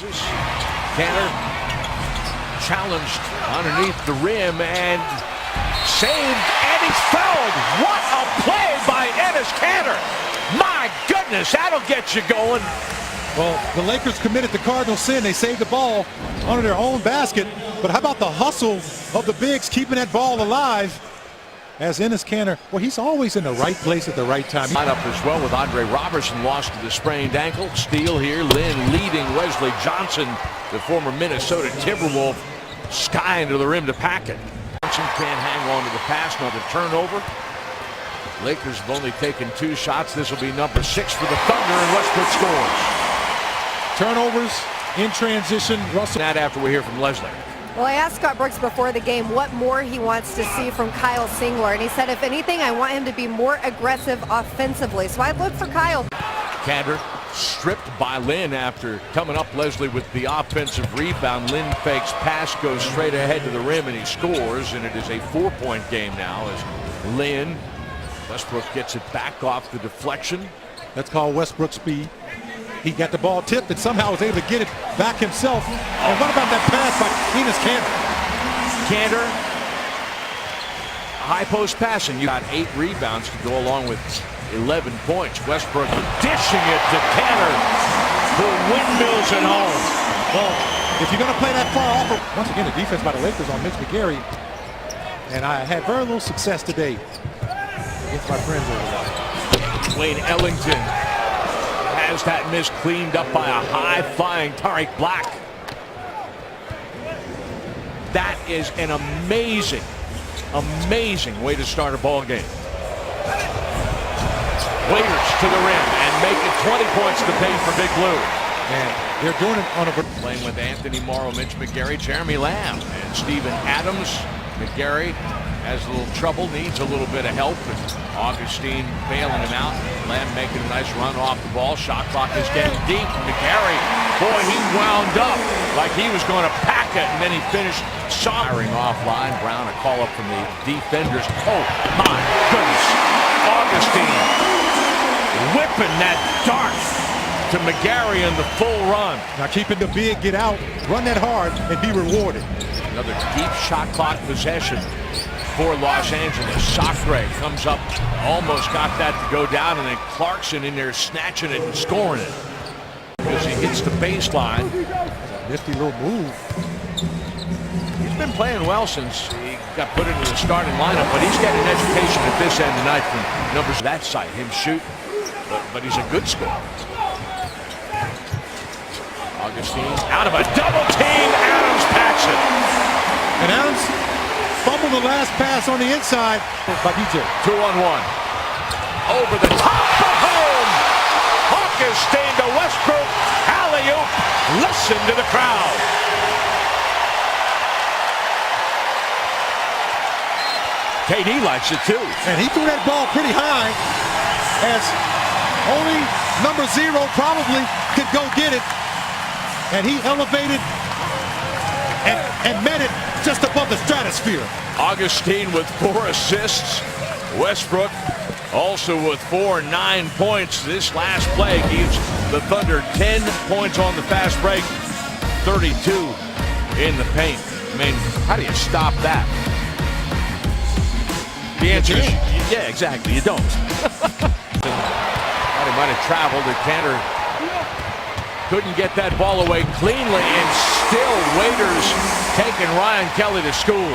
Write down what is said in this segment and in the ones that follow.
Kanter challenged underneath the rim and saved, and he's fouled. What a play by Enes Kanter. My goodness, that'll get you going. Well, the Lakers committed the cardinal sin. They saved the ball under their own basket. But how about the hustle of the bigs keeping that ball alive? As Enes Kanter, well, he's always in the right place at the right time. Line up as well with Andre Robertson, lost to the sprained ankle. Steal here, Lin leading Wesley Johnson, the former Minnesota Timberwolf, skying to the rim to pack it. Johnson can't hang on to the pass, another turnover. Lakers have only taken 2 shots. This will be number 6 for the Thunder, and Westbrook scores. Turnovers in transition. Russell. That after we hear from Leslie. Well, I asked Scott Brooks before the game what more he wants to see from Kyle Singler, and he said, if anything, I want him to be more aggressive offensively. So I'd look for Kyle. Kanter stripped by Lin after coming up, Leslie, with the offensive rebound. Lin fakes pass, goes straight ahead to the rim, and he scores, and it is a 4-point game now as Lin. Westbrook gets it back off the deflection. That's called Westbrook speed. He got the ball tipped and somehow was able to get it back himself. And what about that pass by Enes Kanter? Kanter, high post passing. You got 8 rebounds to go along with 11 points. Westbrook dishing it to Kanter, who windmills it home. Well, if you're going to play that far off, once again, the defense by the Lakers on Mitch McGary. And I had very little success today against my friends over there. Wayne Ellington has that miss cleaned up by a high-flying Tariq Black. That is an amazing, amazing way to start a ball game. Waiters to the rim and make it 20 points to pay for Big Blue. And they're doing it on a... Playing with Anthony Morrow, Mitch McGary, Jeremy Lamb, and Steven Adams. McGary has a little trouble, needs a little bit of help, and Augustine bailing him out. Lamb making a nice run off the ball. Shot clock is getting deep. McGary, boy, he wound up like he was going to pack it, and then he finished firing offline. Brown, a call up from the defenders. Oh, my goodness. Augustine whipping that dart to McGary in the full run. Now keeping the big get out, run that hard, and be rewarded. Another deep shot clock possession for Los Angeles. Sacre comes up, almost got that to go down, and then Clarkson in there snatching it and scoring it. As he hits the baseline. Nifty little move. He's been playing well since he got put into the starting lineup, but he's getting an education at this end tonight from numbers of that side. Him shoot, but he's a good scorer. Augustine out of a double team. Adams packs it. And Adams fumbled the last pass on the inside by DJ. 2-on-1. Over the top of home. Augustine to Westbrook. Alley-oop. Listen to the crowd. KD likes it too. And he threw that ball pretty high as only number 0 probably could go get it. And he elevated and met it just above the stratosphere. Augustine with 4 assists. Westbrook also with 9 points. This last play gives the Thunder 10 points on the fast break, 32 in the paint. I mean, how do you stop that? The answer is, yeah, exactly, you don't. Thought he might have traveled, and Kanter couldn't get that ball away cleanly, and still Waiters taking Ryan Kelly to school.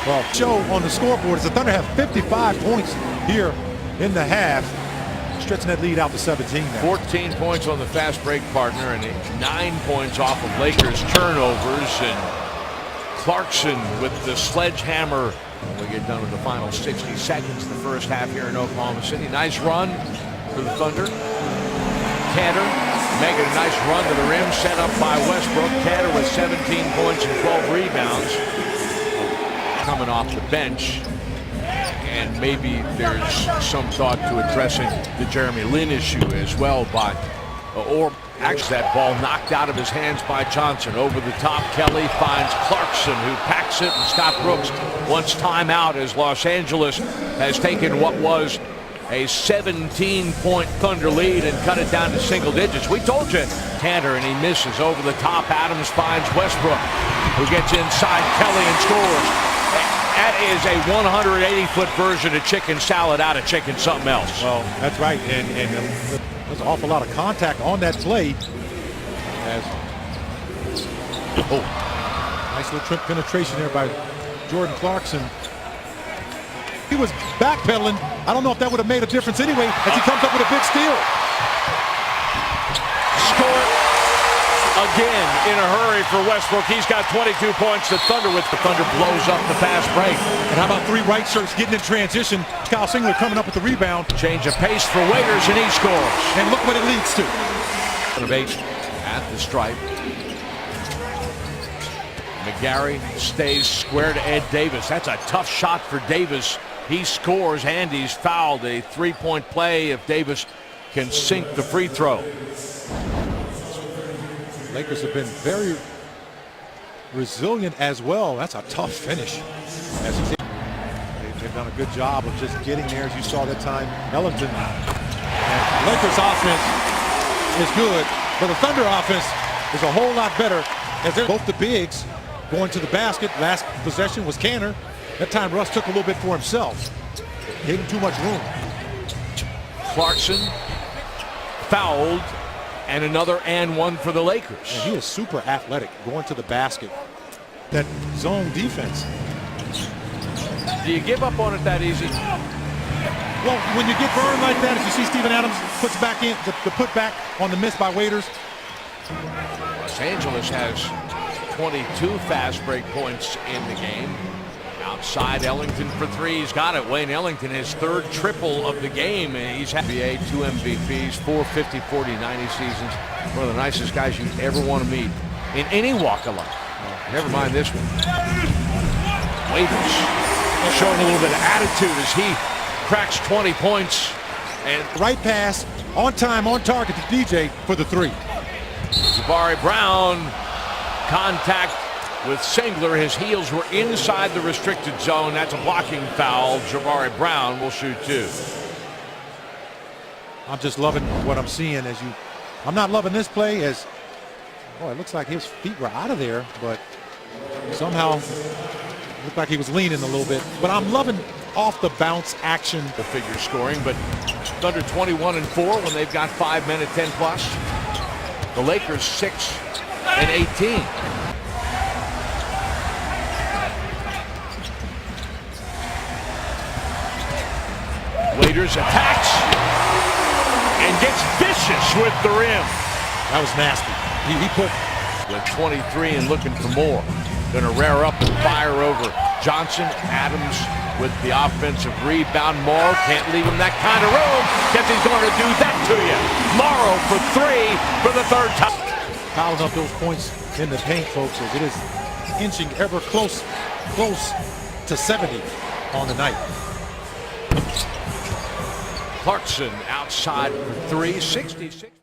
Well, show on the scoreboard is the Thunder have 55 points here in the half, stretching that lead out to 17 now. 14 points on the fast break partner, and 9 points off of Lakers turnovers, and Clarkson with the sledgehammer. We get done with the final 60 seconds, the first half here in Oklahoma City. Nice run for the Thunder. Kanter making a nice run to the rim, set up by Westbrook. Kanter with 17 points and 12 rebounds. Coming off the bench. And maybe there's some thought to addressing the Jeremy Lin issue as well, or actually that ball knocked out of his hands by Johnson. Over the top, Kelly finds Clarkson, who packs it, and Scott Brooks wants timeout as Los Angeles has taken what was a 17-point Thunder lead and cut it down to single digits. We told you. Tanner, and he misses over the top. Adams finds Westbrook, who gets inside Kelly and scores. That is a 180-foot version of chicken salad out of chicken something else. Well, that's right, and there's an awful lot of contact on that play. Nice little penetration there by Jordan Clarkson. He was backpedaling. I don't know if that would have made a difference anyway, as he comes up with a big steal. Score again in a hurry for Westbrook. He's got 22 points. The Thunder blows up the fast break. And how about three white shirts getting in transition? Kyle Singler coming up with the rebound. Change of pace for Waiters, and he scores. And look what it leads to. Of 8 at the stripe. McGarry stays square to Ed Davis. That's a tough shot for Davis. He scores, and he's fouled. A three-point play if Davis can sink the free throw. Lakers have been very resilient as well. That's a tough finish. They've done a good job of just getting there, as you saw that time. Ellington. And Lakers offense is good, but the Thunder offense is a whole lot better, as they're both the bigs going to the basket. Last possession was Canner. That time Russ took a little bit for himself. Gave him too much room. Clarkson fouled, and another and one for the Lakers. And he is super athletic going to the basket. That zone defense. Do you give up on it that easy? Well, when you get burned like that, as you see Steven Adams puts back in the putback on the miss by Waiters. Los Angeles has 22 fast break points in the game. Outside Ellington for three. He's got it. Wayne Ellington, his third triple of the game. He's had NBA, 2 MVPs, 4 50, 40, 90 seasons. One of the nicest guys you ever want to meet in any walk of life. Never mind this one. Waiters showing a little bit of attitude as he cracks 20 points. And right pass, on time, on target to DJ for the three. Jabari Brown, contact with Singler. His heels were inside the restricted zone. That's a blocking foul. Jabari Brown will shoot two. I'm just loving what I'm seeing I'm not loving this play as, boy, it looks like his feet were out of there, but somehow it looked like he was leaning a little bit. But I'm loving off the bounce action. The figure scoring, but Thunder 21-4 when they've got 5 men at 10 plus. The Lakers 6 and 18. Waiters attacks and gets vicious with the rim. That was nasty. He put with 23 and looking for more. Gonna rear up and fire over Johnson. Adams with the offensive rebound. Morrow can't leave him that kind of room because he's going to do that to you. Morrow for three for the third time. Piling up those points in the paint, folks, as it is inching ever close to 70 on the night. Clarkson outside for three, 66.